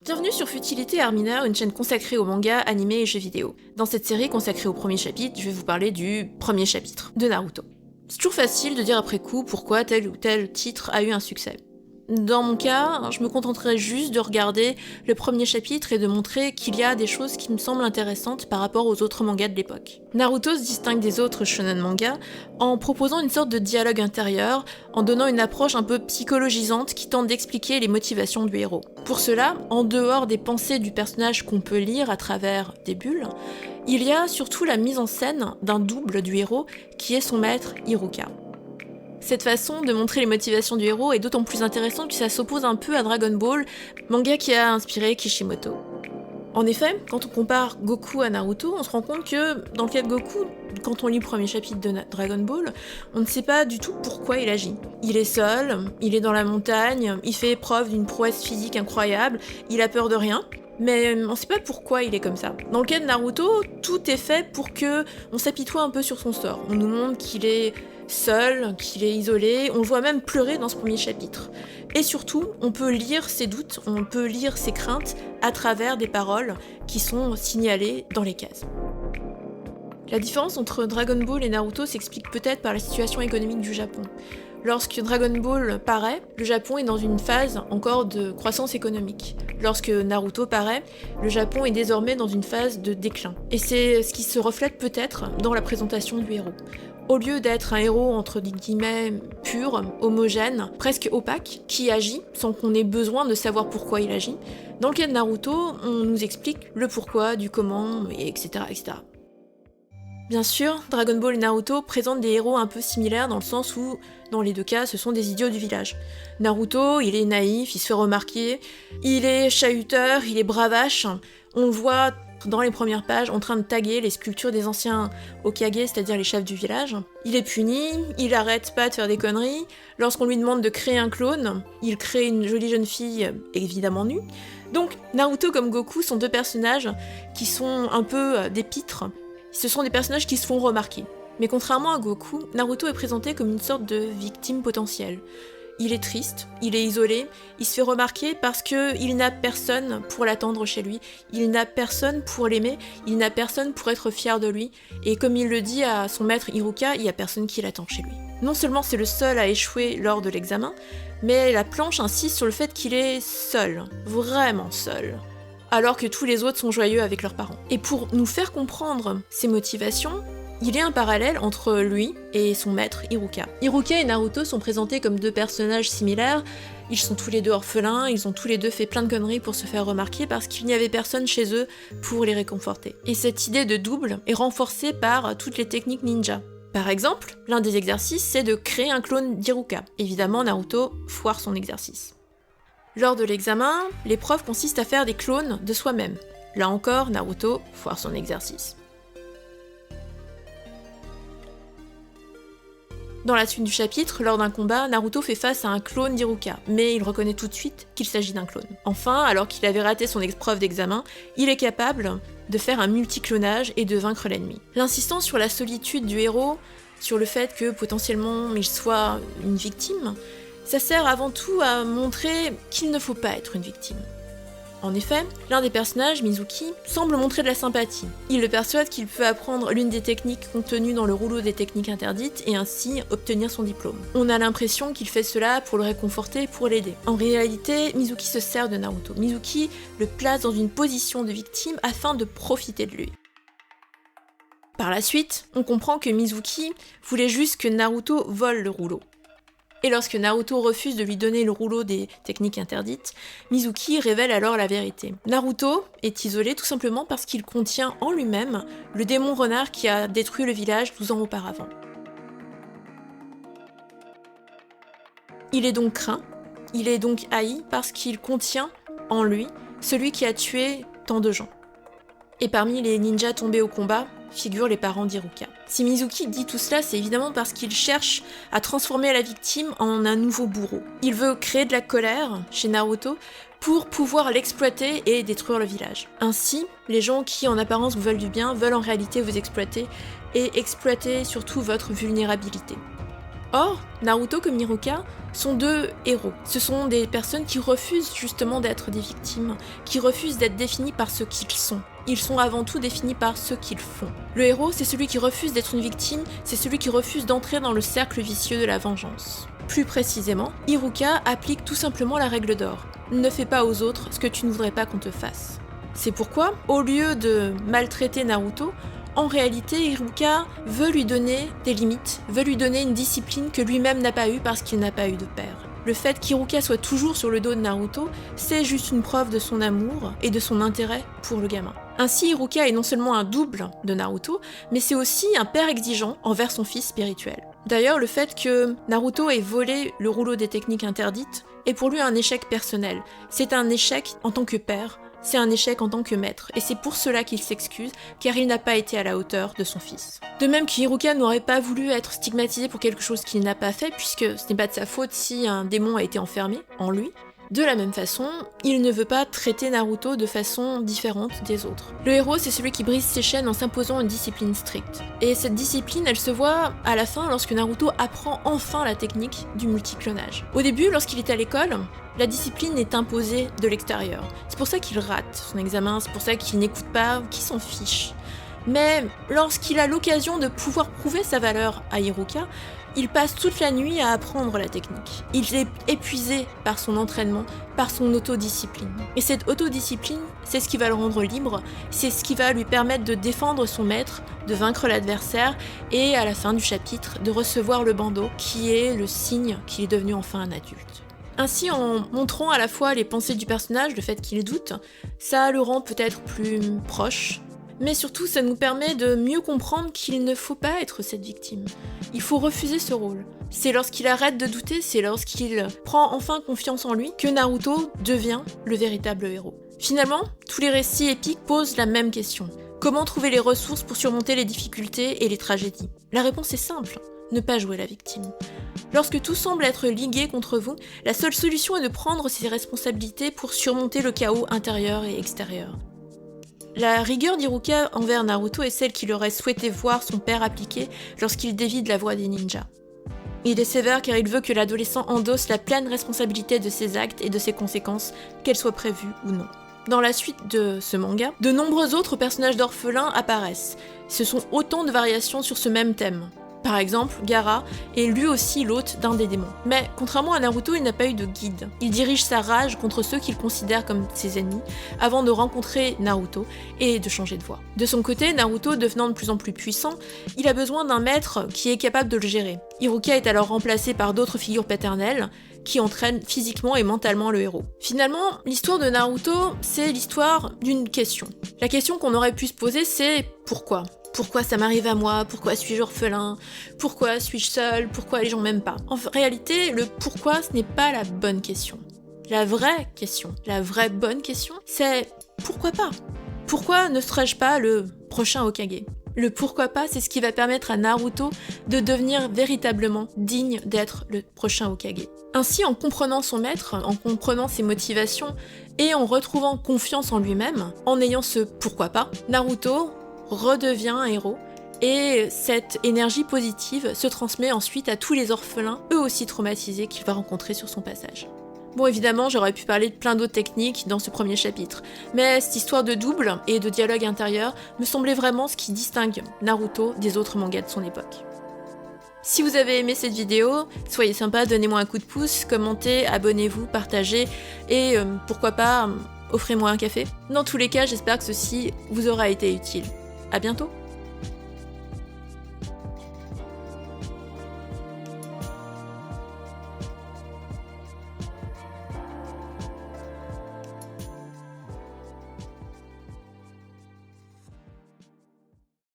Bienvenue sur Futilité Armina, une chaîne consacrée aux mangas, animés et jeux vidéo. Dans cette série consacrée au premier chapitre, je vais vous parler du premier chapitre de Naruto. C'est toujours facile de dire après coup pourquoi tel ou tel titre a eu un succès. Dans mon cas, je me contenterai juste de regarder le premier chapitre et de montrer qu'il y a des choses qui me semblent intéressantes par rapport aux autres mangas de l'époque. Naruto se distingue des autres shonen mangas en proposant une sorte de dialogue intérieur, en donnant une approche un peu psychologisante qui tente d'expliquer les motivations du héros. Pour cela, en dehors des pensées du personnage qu'on peut lire à travers des bulles, il y a surtout la mise en scène d'un double du héros qui est son maître Iruka. Cette façon de montrer les motivations du héros est d'autant plus intéressante que ça s'oppose un peu à Dragon Ball, manga qui a inspiré Kishimoto. En effet, quand on compare Goku à Naruto, on se rend compte que, dans le cas de Goku, quand on lit le premier chapitre de Dragon Ball, on ne sait pas du tout pourquoi il agit. Il est seul, il est dans la montagne, il fait preuve d'une prouesse physique incroyable, il a peur de rien, mais on sait pas pourquoi il est comme ça. Dans le cas de Naruto, tout est fait pour que on s'apitoie un peu sur son sort. On nous montre qu'il est seul, qu'il est isolé, on le voit même pleurer dans ce premier chapitre. Et surtout, on peut lire ses doutes, on peut lire ses craintes à travers des paroles qui sont signalées dans les cases. La différence entre Dragon Ball et Naruto s'explique peut-être par la situation économique du Japon. Lorsque Dragon Ball paraît, le Japon est dans une phase encore de croissance économique. Lorsque Naruto paraît, le Japon est désormais dans une phase de déclin. Et c'est ce qui se reflète peut-être dans la présentation du héros. Au lieu d'être un héros entre guillemets pur, homogène, presque opaque, qui agit sans qu'on ait besoin de savoir pourquoi il agit, dans le cas de Naruto, on nous explique le pourquoi, du comment, etc. etc. Bien sûr, Dragon Ball et Naruto présentent des héros un peu similaires dans le sens où, dans les deux cas, ce sont des idiots du village. Naruto, il est naïf, il se fait remarquer, il est chahuteur, il est bravache, on le voit dans les premières pages en train de taguer les sculptures des anciens Hokage, c'est-à-dire les chefs du village. Il est puni, il arrête pas de faire des conneries, lorsqu'on lui demande de créer un clone, il crée une jolie jeune fille, évidemment nue. Donc Naruto comme Goku sont deux personnages qui sont un peu des pitres. Ce sont des personnages qui se font remarquer. Mais contrairement à Goku, Naruto est présenté comme une sorte de victime potentielle. Il est triste, il est isolé, il se fait remarquer parce qu'il n'a personne pour l'attendre chez lui, il n'a personne pour l'aimer, il n'a personne pour être fier de lui, et comme il le dit à son maître Iruka, il n'y a personne qui l'attend chez lui. Non seulement c'est le seul à échouer lors de l'examen, mais la planche insiste sur le fait qu'il est seul, vraiment seul, alors que tous les autres sont joyeux avec leurs parents. Et pour nous faire comprendre ses motivations, il y a un parallèle entre lui et son maître Iruka. Iruka et Naruto sont présentés comme deux personnages similaires, ils sont tous les deux orphelins, ils ont tous les deux fait plein de conneries pour se faire remarquer parce qu'il n'y avait personne chez eux pour les réconforter. Et cette idée de double est renforcée par toutes les techniques ninja. Par exemple, l'un des exercices c'est de créer un clone d'Iruka. Évidemment, Naruto foire son exercice. Lors de l'examen, l'épreuve consiste à faire des clones de soi-même. Là encore, Naruto foire son exercice. Dans la suite du chapitre, lors d'un combat, Naruto fait face à un clone d'Iruka, mais il reconnaît tout de suite qu'il s'agit d'un clone. Enfin, alors qu'il avait raté son épreuve d'examen, il est capable de faire un multiclonage et de vaincre l'ennemi. L'insistance sur la solitude du héros, sur le fait que potentiellement il soit une victime, ça sert avant tout à montrer qu'il ne faut pas être une victime. En effet, l'un des personnages, Mizuki, semble montrer de la sympathie. Il le persuade qu'il peut apprendre l'une des techniques contenues dans le rouleau des techniques interdites et ainsi obtenir son diplôme. On a l'impression qu'il fait cela pour le réconforter, pour l'aider. En réalité, Mizuki se sert de Naruto. Mizuki le place dans une position de victime afin de profiter de lui. Par la suite, on comprend que Mizuki voulait juste que Naruto vole le rouleau. Et lorsque Naruto refuse de lui donner le rouleau des techniques interdites, Mizuki révèle alors la vérité. Naruto est isolé tout simplement parce qu'il contient en lui-même le démon renard qui a détruit le village 12 ans auparavant. Il est donc craint, il est donc haï parce qu'il contient en lui celui qui a tué tant de gens. Et parmi les ninjas tombés au combat, figurent les parents d'Iruka. Si Mizuki dit tout cela, c'est évidemment parce qu'il cherche à transformer la victime en un nouveau bourreau. Il veut créer de la colère chez Naruto pour pouvoir l'exploiter et détruire le village. Ainsi, les gens qui en apparence vous veulent du bien veulent en réalité vous exploiter et exploiter surtout votre vulnérabilité. Or, Naruto comme Iruka sont deux héros. Ce sont des personnes qui refusent justement d'être des victimes, qui refusent d'être définis par ce qu'ils sont. Ils sont avant tout définis par ce qu'ils font. Le héros, c'est celui qui refuse d'être une victime, c'est celui qui refuse d'entrer dans le cercle vicieux de la vengeance. Plus précisément, Iruka applique tout simplement la règle d'or. Ne fais pas aux autres ce que tu ne voudrais pas qu'on te fasse. C'est pourquoi, au lieu de maltraiter Naruto, en réalité, Iruka veut lui donner des limites, veut lui donner une discipline que lui-même n'a pas eue parce qu'il n'a pas eu de père. Le fait qu'Iruka soit toujours sur le dos de Naruto, c'est juste une preuve de son amour et de son intérêt pour le gamin. Ainsi, Iruka est non seulement un double de Naruto, mais c'est aussi un père exigeant envers son fils spirituel. D'ailleurs, le fait que Naruto ait volé le rouleau des techniques interdites est pour lui un échec personnel. C'est un échec en tant que père, c'est un échec en tant que maître, et c'est pour cela qu'il s'excuse, car il n'a pas été à la hauteur de son fils. De même qu'Iruka n'aurait pas voulu être stigmatisé pour quelque chose qu'il n'a pas fait, puisque ce n'est pas de sa faute si un démon a été enfermé en lui. De la même façon, il ne veut pas traiter Naruto de façon différente des autres. Le héros, c'est celui qui brise ses chaînes en s'imposant une discipline stricte. Et cette discipline, elle se voit à la fin lorsque Naruto apprend enfin la technique du multiclonage. Au début, lorsqu'il est à l'école, la discipline est imposée de l'extérieur. C'est pour ça qu'il rate son examen, c'est pour ça qu'il n'écoute pas, qu'il s'en fiche. Mais lorsqu'il a l'occasion de pouvoir prouver sa valeur à Iruka, il passe toute la nuit à apprendre la technique. Il est épuisé par son entraînement, par son autodiscipline. Et cette autodiscipline, c'est ce qui va le rendre libre, c'est ce qui va lui permettre de défendre son maître, de vaincre l'adversaire, et à la fin du chapitre, de recevoir le bandeau, qui est le signe qu'il est devenu enfin un adulte. Ainsi, en montrant à la fois les pensées du personnage, le fait qu'il doute, ça le rend peut-être plus proche, mais surtout ça nous permet de mieux comprendre qu'il ne faut pas être cette victime. Il faut refuser ce rôle. C'est lorsqu'il arrête de douter, c'est lorsqu'il prend enfin confiance en lui que Naruto devient le véritable héros. Finalement, tous les récits épiques posent la même question. Comment trouver les ressources pour surmonter les difficultés et les tragédies ? La réponse est simple, ne pas jouer la victime. Lorsque tout semble être ligué contre vous, la seule solution est de prendre ses responsabilités pour surmonter le chaos intérieur et extérieur. La rigueur d'Iruka envers Naruto est celle qu'il aurait souhaité voir son père appliquer lorsqu'il dévie de la voie des ninjas. Il est sévère car il veut que l'adolescent endosse la pleine responsabilité de ses actes et de ses conséquences, qu'elles soient prévues ou non. Dans la suite de ce manga, de nombreux autres personnages d'orphelins apparaissent. Ce sont autant de variations sur ce même thème. Par exemple, Gaara est lui aussi l'hôte d'un des démons. Mais contrairement à Naruto, il n'a pas eu de guide. Il dirige sa rage contre ceux qu'il considère comme ses ennemis, avant de rencontrer Naruto et de changer de voie. De son côté, Naruto devenant de plus en plus puissant, il a besoin d'un maître qui est capable de le gérer. Iruka est alors remplacé par d'autres figures paternelles, qui entraînent physiquement et mentalement le héros. Finalement, l'histoire de Naruto, c'est l'histoire d'une question. La question qu'on aurait pu se poser, c'est pourquoi ? Pourquoi ça m'arrive à moi ? Pourquoi suis-je orphelin ? Pourquoi suis-je seul ? Pourquoi les gens m'aiment pas ? En réalité, le pourquoi, ce n'est pas la bonne question. La vraie question, la vraie bonne question, c'est pourquoi pas ? Pourquoi ne serais-je pas le prochain Hokage ? Le pourquoi pas, c'est ce qui va permettre à Naruto de devenir véritablement digne d'être le prochain Hokage. Ainsi, en comprenant son maître, en comprenant ses motivations et en retrouvant confiance en lui-même, en ayant ce pourquoi pas, Naruto redevient un héros et cette énergie positive se transmet ensuite à tous les orphelins, eux aussi traumatisés, qu'il va rencontrer sur son passage. Bon, évidemment, j'aurais pu parler de plein d'autres techniques dans ce premier chapitre, mais cette histoire de double et de dialogue intérieur me semblait vraiment ce qui distingue Naruto des autres mangas de son époque. Si vous avez aimé cette vidéo, soyez sympa, donnez-moi un coup de pouce, commentez, abonnez-vous, partagez et pourquoi pas, offrez-moi un café. Dans tous les cas, j'espère que ceci vous aura été utile. À bientôt!